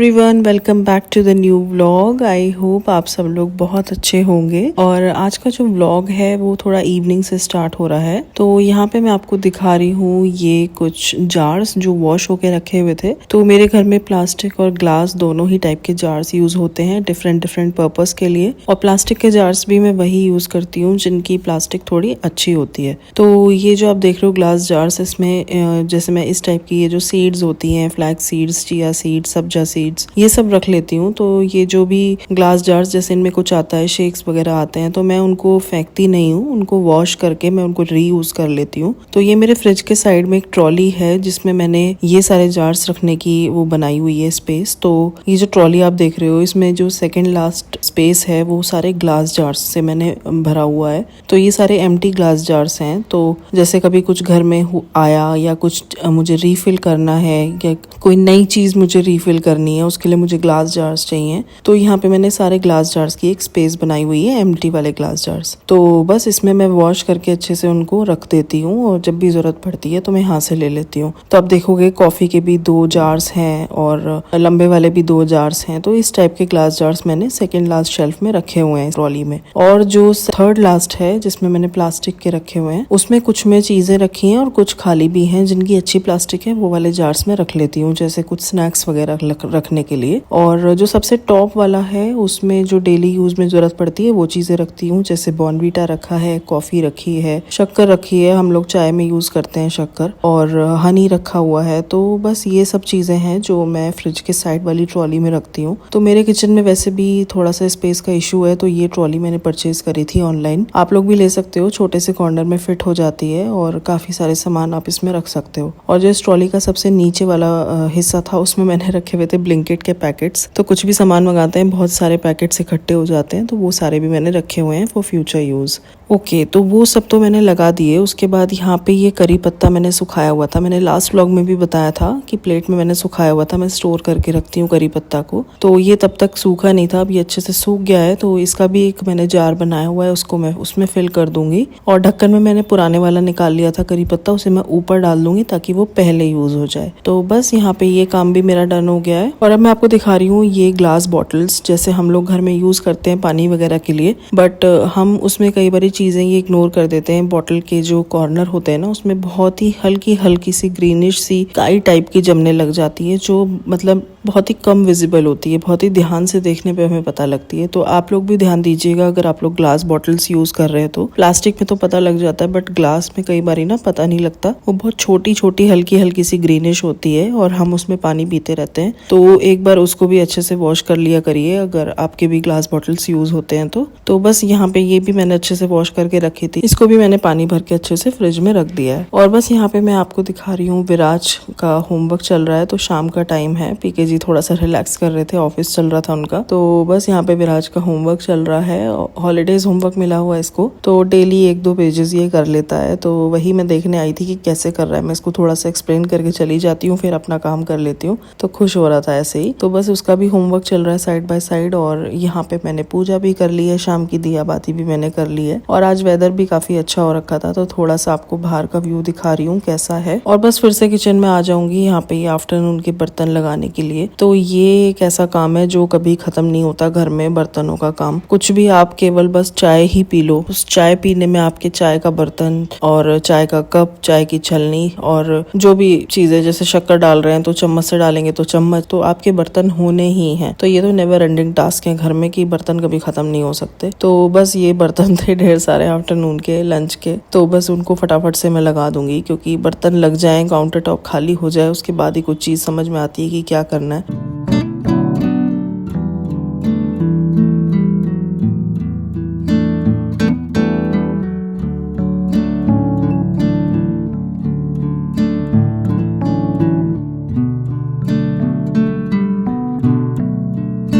Everyone, welcome back to the new vlog. I hope आप सब लोग बहुत अच्छे होंगे। और आज का जो व्लॉग है वो थोड़ा इवनिंग से स्टार्ट हो रहा है। तो यहाँ पे मैं आपको दिखा रही हूँ ये कुछ जार्स जो वॉश होके रखे हुए थे। तो मेरे घर में प्लास्टिक और ग्लास दोनों ही टाइप के जार्स यूज होते हैं डिफरेंट डिफरेंट पर्पस के लिए। और प्लास्टिक के जार्स भी मैं वही यूज करती हूँ जिनकी प्लास्टिक थोड़ी अच्छी होती है। तो ये जो आप देख रहे हो ग्लास जार्स, इसमें जैसे मैं इस टाइप की ये जो सीड्स होती हैं, flax seeds, chia seeds, sabja seeds, ये सब रख लेती हूँ। तो ये जो भी ग्लास जार्स जैसे इनमें कुछ आता है, शेक्स वगैरह आते हैं, तो मैं उनको फेंकती नहीं हूँ, उनको वॉश करके मैं उनको रीयूज कर लेती हूँ। तो ये मेरे फ्रिज के साइड में एक ट्रॉली है जिसमें मैंने ये सारे जार्स रखने की वो बनाई हुई है स्पेस। तो ये जो ट्रॉली आप देख रहे हो, इसमें जो सेकेंड लास्ट स्पेस है वो सारे ग्लास जार्स से मैंने भरा हुआ है। तो ये सारे एम्प्टी ग्लास जार्स हैं। तो जैसे कभी कुछ घर में आया या कुछ मुझे रीफिल करना है या कोई नई चीज मुझे रीफिल करनी है, उसके लिए मुझे ग्लास जार्स चाहिए। तो यहाँ पे मैंने सारे ग्लास जार्स की एक स्पेस बनाई हुई है, एम्प्टी वाले ग्लास जार्स। तो बस इसमें मैं वॉश करके अच्छे से उनको रख देती हूँ और जब भी जरूरत पड़ती है तो मैं यहाँ से ले लेती हूँ। तो आप देखोगे कॉफी के भी 2 जार्स हैं और लंबे वाले भी 2 जार्स हैं। तो इस टाइप के ग्लास जार्स मैंने सेकेंड लास्ट शेल्फ में रखे हुए हैं ट्रॉली में। और जो थर्ड लास्ट है जिसमें मैंने प्लास्टिक के रखे हुए हैं, उसमें कुछ में चीजें रखी हैं और कुछ खाली भी हैं। जिनकी अच्छी प्लास्टिक है वो वाले जार्स में रख लेती हूँ, जैसे कुछ स्नैक्स वगैरह रखने के लिए। और जो सबसे टॉप वाला है उसमें जो डेली यूज में जरूरत पड़ती है वो चीजें रखती हूँ, जैसे बॉर्नवीटा रखा है, कॉफी रखी है, शक्कर रखी है, हम लोग चाय में यूज करते हैं शक्कर, और हनी रखा हुआ है। तो बस ये सब चीजें हैं जो मैं फ्रिज के साइड वाली ट्रॉली में रखती हूँ। तो मेरे किचन में वैसे भी थोड़ा सा स्पेस का इशू है, तो ये ट्रॉली मैंने परचेज करी थी ऑनलाइन। आप लोग भी ले सकते हो, छोटे से कॉर्नर में फिट हो जाती है और काफी सारे सामान आप इसमें रख सकते हो। और जो इस ट्रॉली का सबसे नीचे वाला हिस्सा था उसमें मैंने रखे हुए थे ब्लिंकिट के पैकेट्स। तो कुछ भी सामान मंगाते हैं, बहुत सारे पैकेट्स इकट्ठे हो जाते हैं, तो वो सारे भी मैंने रखे हुए हैं फॉर फ्यूचर यूज। ओके, तो वो सब तो मैंने लगा दिए। उसके बाद यहाँ पे ये करी पत्ता मैंने सुखाया हुआ था, मैंने लास्ट व्लॉग में भी बताया था कि प्लेट में मैंने सुखाया हुआ था, मैं स्टोर करके रखती हूँ करी पत्ता को। तो ये तब तक सूखा नहीं था, अब ये अच्छे से सूख गया है। तो इसका भी एक मैंने जार बनाया हुआ है, उसको मैं उसमें फिल कर दूंगी। और ढक्कन में मैंने पुराने वाला निकाल लिया था करी पत्ता, उसे मैं ऊपर डाल दूंगी ताकि वो पहले यूज हो जाए। तो बस यहाँ पे ये काम भी मेरा डन हो गया है। और अब मैं आपको दिखा रही हूँ ये ग्लास बॉटल्स, जैसे हम लोग घर में यूज करते हैं पानी वगैरह के लिए, बट हम उसमें कई बारी चीजें ये इग्नोर कर देते हैं। बॉटल के जो कॉर्नर होते हैं ना, उसमें बहुत ही हल्की हल्की सी ग्रीनिश सी काई टाइप की जमने लग जाती है, जो मतलब बहुत ही कम विजिबल होती है, बहुत ही ध्यान से देखने पे हमें पता लगती है। तो आप लोग भी ध्यान दीजिएगा, अगर आप लोग ग्लास बॉटल्स यूज कर रहे हैं तो। प्लास्टिक में तो पता लग जाता है, बट ग्लास में कई बार ना पता नहीं लगता, वो बहुत छोटी छोटी हल्की हल्की सी ग्रीनिश होती है और हम उसमें पानी पीते रहते हैं। तो एक बार उसको भी अच्छे से वॉश कर लिया करिए अगर आपके भी ग्लास बॉटल्स यूज होते हैं तो बस यहाँ पे ये भी मैंने अच्छे से वॉश करके रखी थी, इसको भी मैंने पानी भर के अच्छे से फ्रिज में रख दिया है। और बस यहाँ पे मैं आपको दिखा रही हूँ विराज का होमवर्क चल रहा है। तो शाम का टाइम है, पीके जी थोड़ा सा रिलैक्स कर रहे थे, ऑफिस चल रहा था उनका। तो बस यहाँ पे विराज का होमवर्क चल रहा है, हॉलीडेज होमवर्क मिला हुआ है इसको। तो डेली 1-2 पेजेस ये कर लेता है। तो वही मैं देखने आई थी कि कैसे कर रहा है, मैं इसको थोड़ा सा एक्सप्लेन करके चली जाती हूँ, फिर अपना काम कर लेती हूँ। तो खुश हो रहा था ऐसे ही। तो बस उसका भी होमवर्क चल रहा है साइड बाय साइड। और यहाँ पे मैंने पूजा भी कर ली है, शाम की दिया बाती भी मैंने कर ली है। और आज वेदर भी काफी अच्छा हो रखा था, तो थोड़ा सा आपको बाहर का व्यू दिखा रही हूँ कैसा है। और बस फिर से किचन में आ जाऊंगी यहाँ पे ये आफ्टरनून के बर्तन लगाने के लिए। तो ये एक ऐसा काम है जो कभी खत्म नहीं होता घर में, बर्तनों का काम। कुछ भी आप केवल बस चाय ही पी लो, उस चाय पीने में आपके चाय का बर्तन और चाय का कप, चाय की छलनी और जो भी चीजें, जैसे शक्कर डाल रहे हैं तो चम्मच से डालेंगे तो चम्मच, तो आपके बर्तन होने ही हैं। तो ये तो नेवर एंडिंग टास्क है घर में कि बर्तन कभी खत्म नहीं हो सकते। तो बस ये बर्तन थे ढेर सारे आफ्टरनून के लंच के, तो बस उनको फटाफट से मैं लगा दूंगी, क्योंकि बर्तन लग जाए, काउंटर टॉप खाली हो जाए, उसके बाद ही कुछ चीज समझ में आती है कि क्या करना है।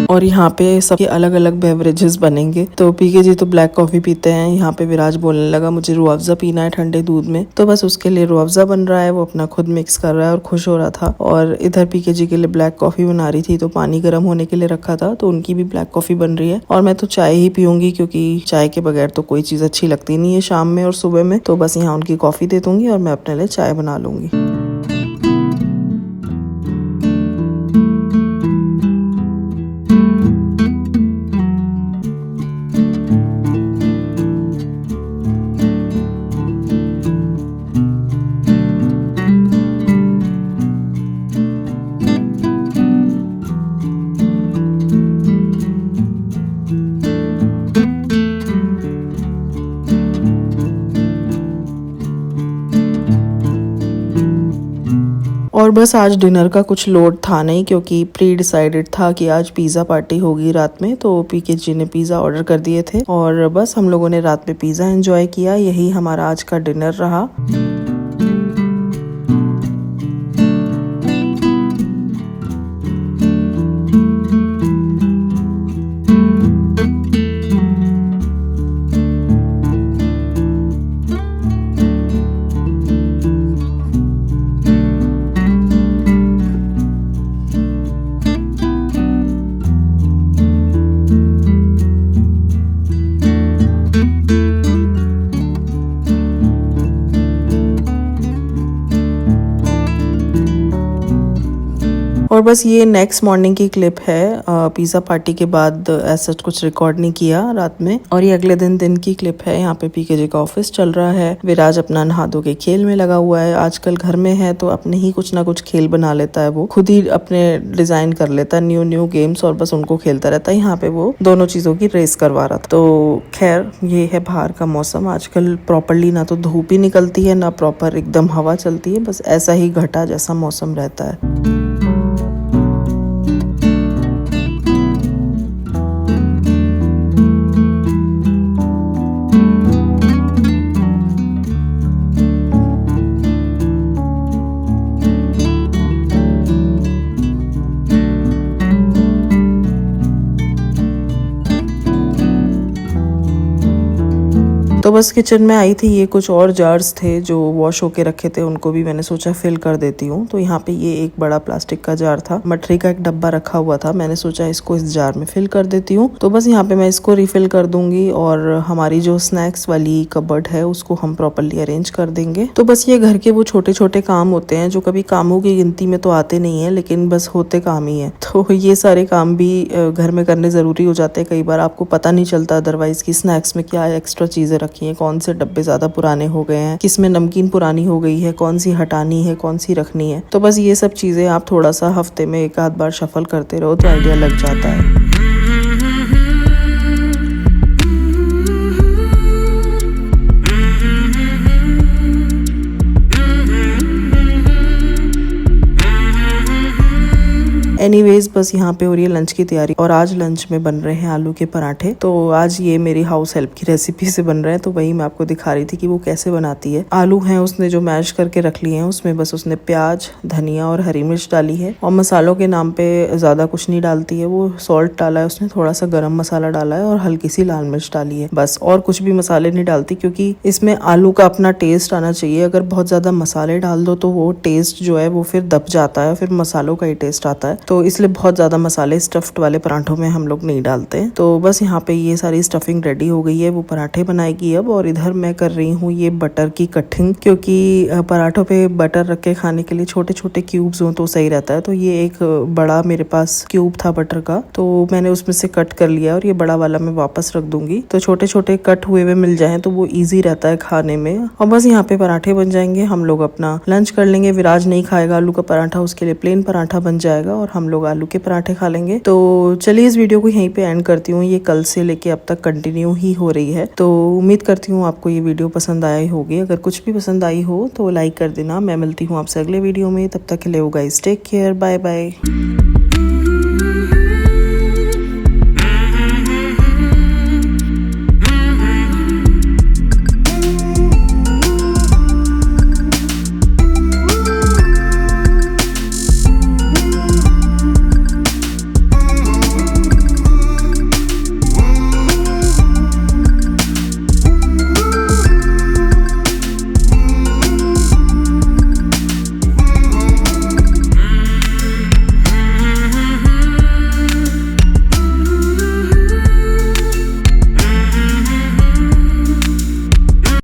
और यहाँ पे सबके अलग अलग बेवरेजेस बनेंगे। तो पीके जी तो ब्लैक कॉफी पीते हैं, यहाँ पे विराज बोलने लगा मुझे रूह अफ़ज़ा पीना है ठंडे दूध में। तो बस उसके लिए रूह अफ़ज़ा बन रहा है, वो अपना खुद मिक्स कर रहा है और खुश हो रहा था। और इधर पीके जी के लिए ब्लैक कॉफी बना रही थी, तो पानी गर्म होने के लिए रखा था, तो उनकी भी ब्लैक कॉफी बन रही है। और मैं तो चाय ही पीऊंगी, क्योंकि चाय के बगैर तो कोई चीज अच्छी लगती नहीं है शाम में और सुबह में। तो बस यहाँ उनकी कॉफी दे दूंगी और मैं अपने लिए चाय बना लूंगी। और बस आज डिनर का कुछ लोड था नहीं, क्योंकि प्री डिसाइडेड था कि आज पिज़्ज़ा पार्टी होगी रात में, तो पीके जी ने पिज़्ज़ा ऑर्डर कर दिए थे और बस हम लोगों ने रात में पिज़्ज़ा एंजॉय किया। यही हमारा आज का डिनर रहा। और बस ये नेक्स्ट मॉर्निंग की क्लिप है। पिज़्ज़ा पार्टी के बाद ऐसा कुछ रिकॉर्ड नहीं किया रात में, और ये अगले दिन की क्लिप है। यहाँ पे पीके का ऑफिस चल रहा है। विराज अपना नहा धो के खेल में लगा हुआ है। आजकल घर में है तो अपने ही कुछ ना कुछ खेल बना लेता है, वो खुद ही अपने डिजाइन कर लेता है न्यू गेम्स और बस उनको खेलता रहता है। यहाँ पे वो दोनों चीजों की रेस करवा रहा था। तो खैर ये है बाहर का मौसम। आजकल प्रॉपरली ना तो धूप ही निकलती है ना प्रॉपर एकदम हवा चलती है, बस ऐसा ही घटा जैसा मौसम रहता है। तो बस किचन में आई थी, ये कुछ और जार्स थे जो वॉश होके रखे थे, उनको भी मैंने सोचा फिल कर देती हूँ। तो यहाँ पे ये एक बड़ा प्लास्टिक का जार था, मठरी का एक डब्बा रखा हुआ था, मैंने सोचा इसको इस जार में फिल कर देती हूँ। तो बस यहाँ पे मैं इसको रिफिल कर दूंगी और हमारी जो स्नैक्स वाली कबर्ड है उसको हम प्रॉपरली अरेंज कर देंगे। तो बस ये घर के वो छोटे छोटे काम होते हैं जो कभी कामों की गिनती में तो आते नहीं है, लेकिन बस होते काम ही है। तो ये सारे काम भी घर में करने जरूरी हो जाते हैं। कई बार आपको पता नहीं चलता अदरवाइज की स्नैक्स में क्या एक्स्ट्रा चीजें रखी है, कौन से डब्बे ज्यादा पुराने हो गए हैं, किसमें नमकीन पुरानी हो गई है, कौन सी हटानी है, कौन सी रखनी है। तो बस ये सब चीजें आप थोड़ा सा हफ्ते में एक आध बार शफल करते रहो तो आइडिया लग जाता है। एनीवेज बस यहाँ पे हो रही है लंच की तैयारी, और आज लंच में बन रहे हैं आलू के पराठे। तो आज ये मेरी हाउस हेल्प की रेसिपी से बन रहे हैं, तो वही मैं आपको दिखा रही थी कि वो कैसे बनाती है। आलू हैं उसने जो मैश करके रख लिए हैं, उसमें बस उसने प्याज, धनिया और हरी मिर्च डाली है, और मसालों के नाम पे ज्यादा कुछ नहीं डालती है। वो सॉल्ट डाला है उसने, थोड़ा सा गरम मसाला डाला है और हल्की सी लाल मिर्च डाली है, बस। और कुछ भी मसाले नहीं डालती, क्योंकि इसमें आलू का अपना टेस्ट आना चाहिए। अगर बहुत ज्यादा मसाले डाल दो तो वो टेस्ट जो है वो फिर दब जाता है, फिर मसालों का ही टेस्ट आता है। तो इसलिए बहुत ज्यादा मसाले स्टफ्ड वाले पराठों में हम लोग नहीं डालते। तो बस यहाँ पे ये सारी स्टफिंग रेडी हो गई है, वो पराठे बनाएगी अब। और इधर मैं कर रही हूँ ये बटर की कटिंग, क्योंकि पराठों पे बटर रख के खाने के लिए छोटे छोटे क्यूब्स हो तो सही रहता है। तो ये एक बड़ा मेरे पास क्यूब था बटर का, तो मैंने उसमें से कट कर लिया और ये बड़ा वाला मैं वापस रख दूंगी। तो छोटे छोटे कट हुए हुए मिल जाए तो वो ईजी रहता है खाने में। और बस यहाँ पे पराठे बन जाएंगे, हम लोग अपना लंच कर लेंगे। विराज नहीं खाएगा आलू का पराठा, उसके लिए प्लेन पराठा बन जाएगा और हम लोग आलू के पराठे खा लेंगे। तो चलिए इस वीडियो को यहीं पे एंड करती हूँ। ये कल से लेके अब तक कंटिन्यू ही हो रही है, तो उम्मीद करती हूँ आपको ये वीडियो पसंद आई होगी। अगर कुछ भी पसंद आई हो तो लाइक कर देना। मैं मिलती हूँ आपसे अगले वीडियो में, तब तक के लिए guys take care, bye bye.